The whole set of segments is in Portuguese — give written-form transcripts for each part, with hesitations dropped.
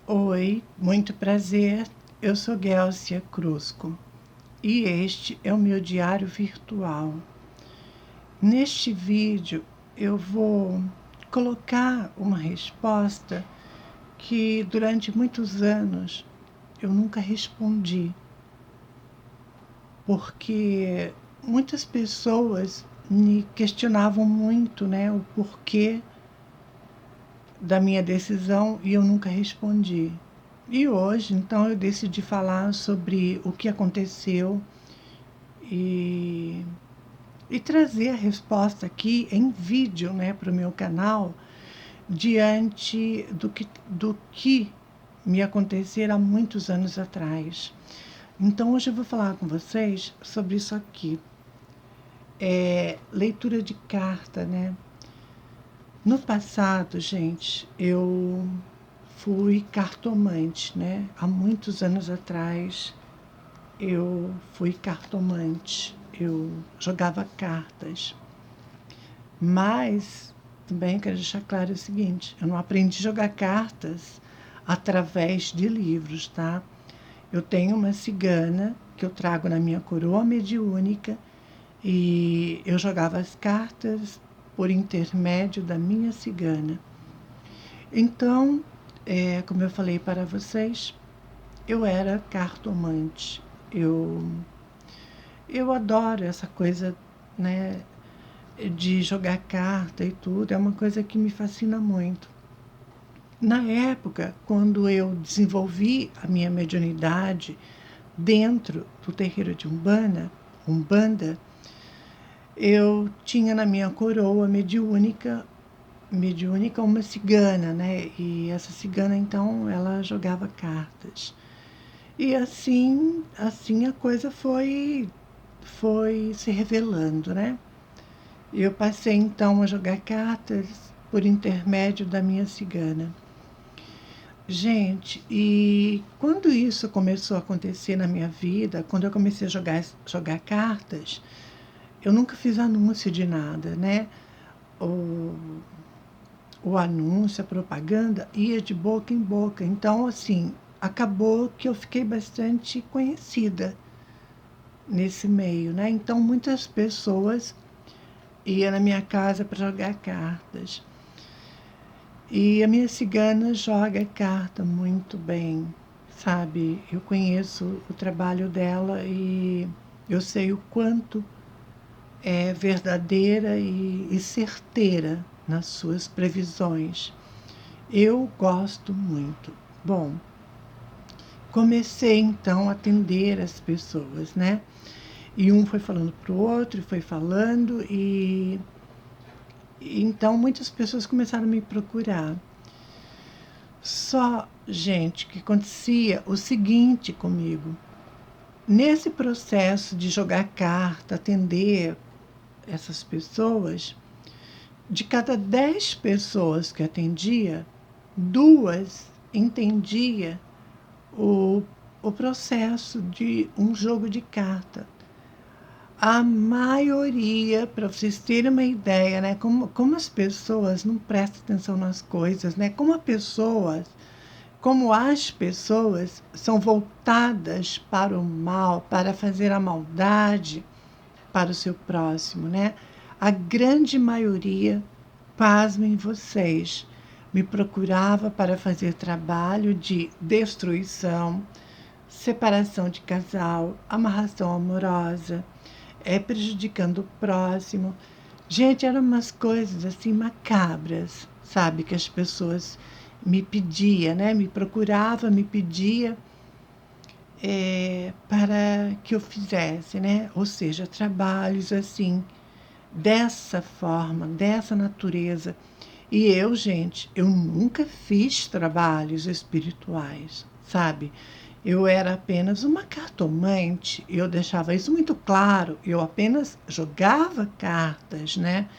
Oi, muito prazer. Eu sou Guelcia Crusco e este é o meu diário virtual. Neste vídeo eu vou colocar uma resposta que durante muitos anos eu nunca respondi, porque muitas pessoas me questionavam muito, né, o porquê da minha decisão e eu nunca respondi. E hoje, então, eu decidi falar sobre o que aconteceu e, e trazer a resposta aqui em vídeo, né, para o meu canal, diante do que me aconteceu há muitos anos atrás. Então, hoje eu vou falar com vocês sobre isso aqui. Leitura de carta, né? No passado, gente, eu fui cartomante, né? Há muitos anos atrás, eu fui cartomante, eu jogava cartas. Mas também quero deixar claro o seguinte: eu não aprendi a jogar cartas através de livros, tá? Eu tenho uma cigana que eu trago na minha coroa mediúnica e eu jogava as cartas por intermédio da minha cigana. Então, como eu falei para vocês, eu era cartomante. Eu adoro essa coisa, né, de jogar carta e tudo, é uma coisa que me fascina muito. Na época, quando eu desenvolvi a minha mediunidade dentro do terreiro de Umbanda, eu tinha na minha coroa mediúnica uma cigana, né? E essa cigana, então, ela jogava cartas. E assim a coisa foi se revelando, né? Eu passei então a jogar cartas por intermédio da minha cigana. Gente, e quando isso começou a acontecer na minha vida, quando eu comecei a jogar cartas, eu nunca fiz anúncio de nada, né? O, o anúncio, a propaganda ia de boca em boca. Então, assim, acabou que eu fiquei bastante conhecida nesse meio, né? Então, muitas pessoas iam na minha casa para jogar cartas. E a minha cigana joga carta muito bem, sabe? Eu conheço o trabalho dela e eu sei o quanto é verdadeira e certeira nas suas previsões. Eu gosto muito. Bom, comecei então a atender as pessoas, né? E um foi falando para o outro, foi falando, e então muitas pessoas começaram a me procurar. Só, gente, que acontecia o seguinte comigo. Nesse processo de jogar carta, atender essas pessoas, de cada 10 pessoas que atendia, duas entendia o, o processo de um jogo de carta. A maioria, para vocês terem uma ideia, né, como as pessoas não prestam atenção nas coisas, né, como as pessoas são voltadas para o mal, para fazer a maldade para o seu próximo, né? A grande maioria, pasmem vocês, me procurava para fazer trabalho de destruição, separação de casal, amarração amorosa, prejudicando o próximo. Gente, eram umas coisas assim macabras, sabe? Que as pessoas me pediam, né? Me procurava, me pedia para que eu fizesse, né? Ou seja, trabalhos assim, dessa forma, dessa natureza. E eu, gente, eu nunca fiz trabalhos espirituais, sabe? Eu era apenas uma cartomante, eu deixava isso muito claro, eu apenas jogava cartas, né?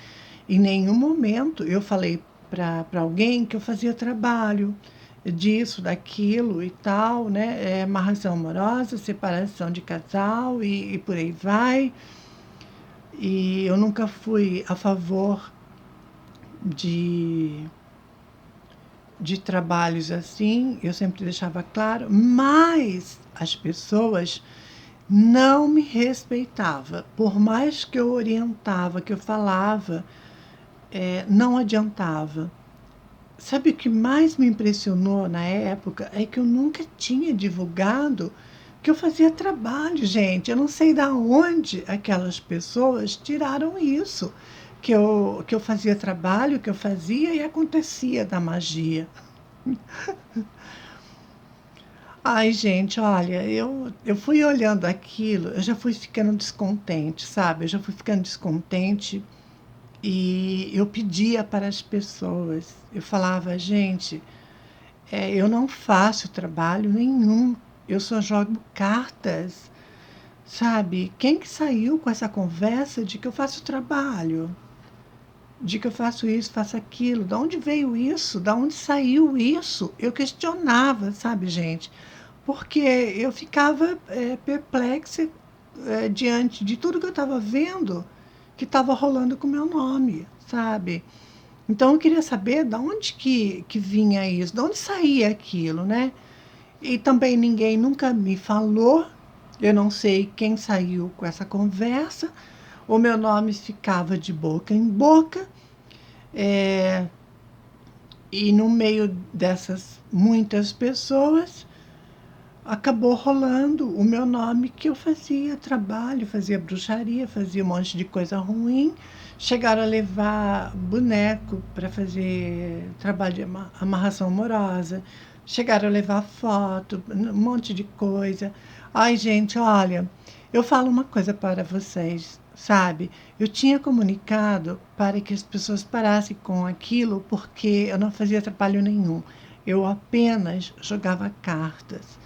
Em nenhum momento eu falei para alguém que eu fazia trabalho disso, daquilo e tal, né? Amarração amorosa, separação de casal e por aí vai. E eu nunca fui a favor de, de trabalhos assim, eu sempre deixava claro, mas as pessoas não me respeitavam. Por mais que eu orientava, que eu falava, não adiantava. Sabe o que mais me impressionou na época é que eu nunca tinha divulgado que eu fazia trabalho, gente. Eu não sei de onde aquelas pessoas tiraram isso, que eu fazia trabalho, que eu fazia e acontecia da magia. Ai, gente, olha, eu fui olhando aquilo, eu já fui ficando descontente, sabe? Eu já fui ficando descontente e eu pedia para as pessoas, eu falava, gente, eu não faço trabalho nenhum, eu só jogo cartas, sabe? Quem que saiu com essa conversa de que eu faço trabalho? De que eu faço isso, faço aquilo? De onde veio isso? De onde saiu isso? Eu questionava, sabe, gente? Porque eu ficava perplexa diante de tudo que eu estava vendo que estava rolando com o meu nome, sabe? Então eu queria saber de onde que vinha isso, de onde saía aquilo, né? E também ninguém nunca me falou, eu não sei quem saiu com essa conversa, o meu nome ficava de boca em boca, é, e no meio dessas muitas pessoas, acabou rolando o meu nome, que eu fazia trabalho, fazia bruxaria, fazia um monte de coisa ruim. Chegaram a levar boneco para fazer trabalho de amarração amorosa. Chegaram a levar foto, um monte de coisa. Ai, gente, olha, eu falo uma coisa para vocês, sabe? Eu tinha comunicado para que as pessoas parassem com aquilo, porque eu não fazia trabalho nenhum. Eu apenas jogava cartas.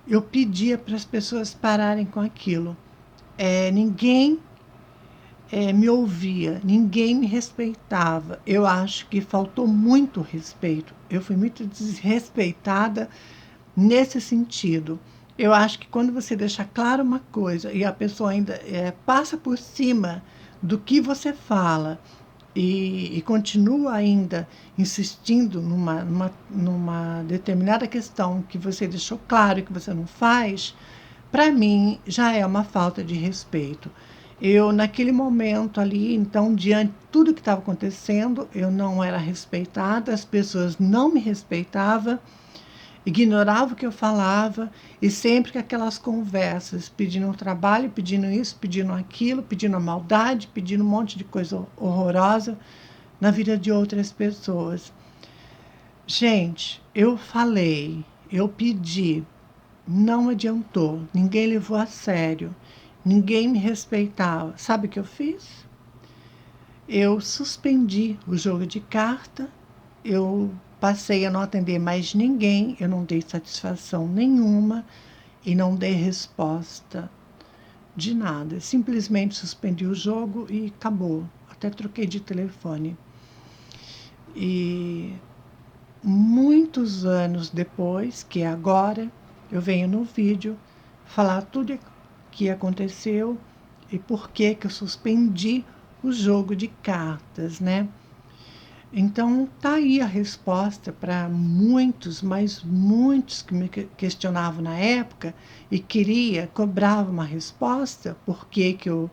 Eu pedia para as pessoas pararem com aquilo. Ninguém me ouvia, ninguém me respeitava. Eu acho que faltou muito respeito. Eu fui muito desrespeitada nesse sentido. Eu acho que quando você deixa claro uma coisa e a pessoa ainda passa por cima do que você fala e continua ainda insistindo numa determinada questão que você deixou claro que você não faz, para mim já é uma falta de respeito. Eu, naquele momento ali, então, diante de tudo que estava acontecendo, eu não era respeitada, as pessoas não me respeitavam, ignorava o que eu falava, e sempre que aquelas conversas, pedindo um trabalho, pedindo isso, pedindo aquilo, pedindo a maldade, pedindo um monte de coisa horrorosa na vida de outras pessoas. Gente, eu falei, eu pedi, não adiantou, ninguém levou a sério, ninguém me respeitava. Sabe o que eu fiz? Eu suspendi o jogo de carta, eu passei a não atender mais ninguém, eu não dei satisfação nenhuma e não dei resposta de nada. Simplesmente suspendi o jogo e acabou. Até troquei de telefone. E muitos anos depois, que é agora, eu venho no vídeo falar tudo o que aconteceu e por que eu suspendi o jogo de cartas, né? Então, tá aí a resposta para muitos, mas muitos que me questionavam na época e cobrava uma resposta, por que eu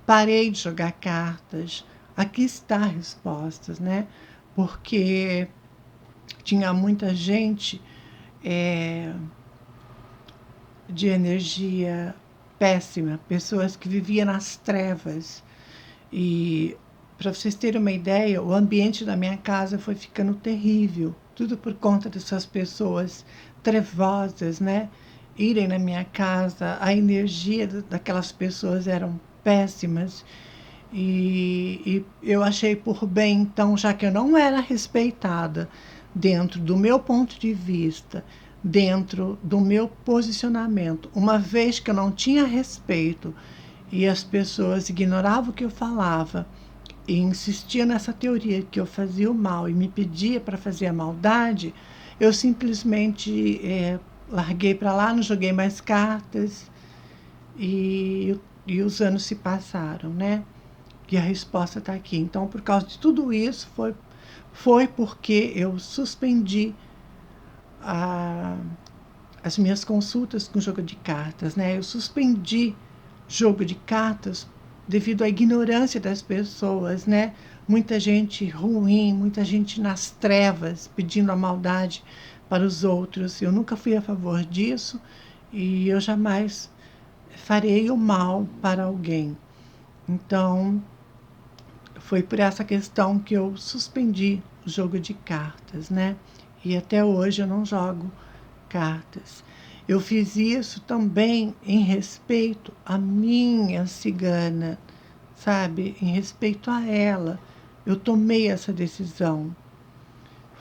parei de jogar cartas. Aqui está a resposta, né? Porque tinha muita gente de energia péssima, pessoas que viviam nas trevas. E para vocês terem uma ideia, o ambiente da minha casa foi ficando terrível, tudo por conta dessas pessoas trevosas, né? Irem na minha casa, a energia daquelas pessoas eram péssimas. E eu achei por bem, então, já que eu não era respeitada dentro do meu ponto de vista, dentro do meu posicionamento, uma vez que eu não tinha respeito e as pessoas ignoravam o que eu falava e insistiam nessa teoria que eu fazia o mal e me pedia para fazer a maldade, eu simplesmente larguei para lá, não joguei mais cartas e os anos se passaram, né? E a resposta está aqui. Então, por causa de tudo isso, foi porque eu suspendi a, as minhas consultas com jogo de cartas, né? Eu suspendi jogo de cartas devido à ignorância das pessoas, né? Muita gente ruim, muita gente nas trevas, pedindo a maldade para os outros. Eu nunca fui a favor disso e eu jamais farei o mal para alguém. Então, foi por essa questão que eu suspendi o jogo de cartas, né? E até hoje eu não jogo cartas. Eu fiz isso também em respeito à minha cigana, sabe? Em respeito a ela. Eu tomei essa decisão.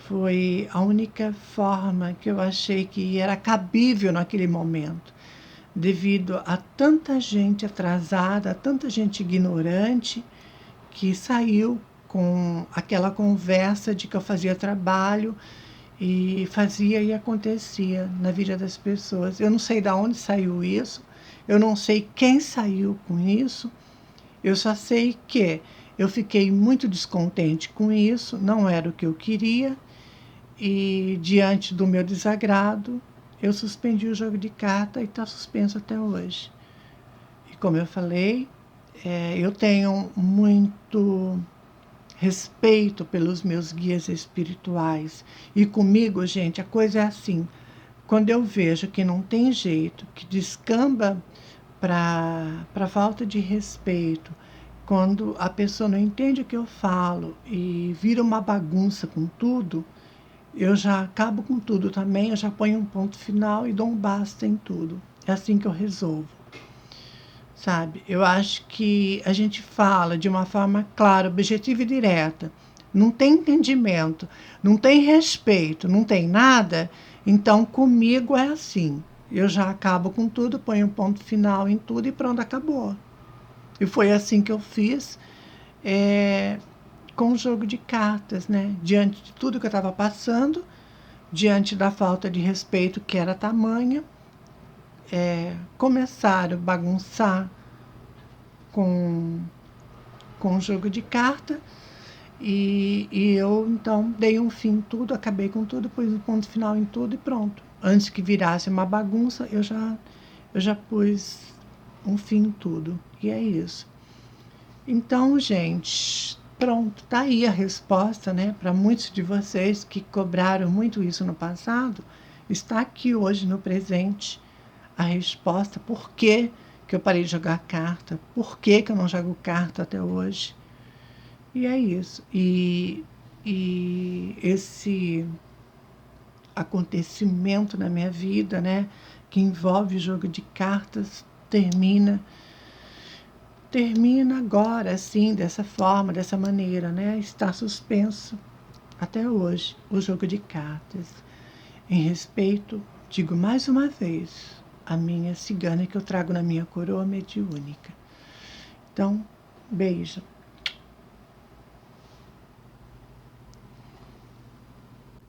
Foi a única forma que eu achei que era cabível naquele momento, devido a tanta gente atrasada, a tanta gente ignorante, que saiu com aquela conversa de que eu fazia trabalho e fazia e acontecia na vida das pessoas. Eu não sei de onde saiu isso, eu não sei quem saiu com isso, eu só sei que eu fiquei muito descontente com isso, não era o que eu queria, e diante do meu desagrado, eu suspendi o jogo de carta e está suspenso até hoje. E como eu falei, eu tenho muito respeito pelos meus guias espirituais. E comigo, gente, a coisa é assim. Quando eu vejo que não tem jeito, que descamba para falta de respeito, quando a pessoa não entende o que eu falo e vira uma bagunça com tudo, eu já acabo com tudo também, eu já ponho um ponto final e dou um basta em tudo. É assim que eu resolvo, sabe? Eu acho que a gente fala de uma forma clara, objetiva e direta. Não tem entendimento, não tem respeito, não tem nada. Então, comigo é assim. Eu já acabo com tudo, ponho um ponto final em tudo e pronto, acabou. E foi assim que eu fiz com o jogo de cartas, né? Diante de tudo que eu estava passando, diante da falta de respeito que era tamanha, começaram a bagunçar com, com o jogo de carta e eu então dei um fim em tudo, acabei com tudo, pus um ponto final em tudo e pronto. Antes que virasse uma bagunça, eu já pus um fim em tudo. E é isso. Então, gente, pronto, tá aí a resposta, né? Para muitos de vocês que cobraram muito isso no passado, está aqui hoje no presente a resposta. Por que que eu parei de jogar carta? Por que que eu não jogo carta até hoje? E é isso. E esse acontecimento na minha vida, né, que envolve jogo de cartas, termina agora, assim, dessa forma, dessa maneira, né? Está suspenso até hoje o jogo de cartas. Em respeito, digo mais uma vez, a minha cigana que eu trago na minha coroa mediúnica. Então, beijo.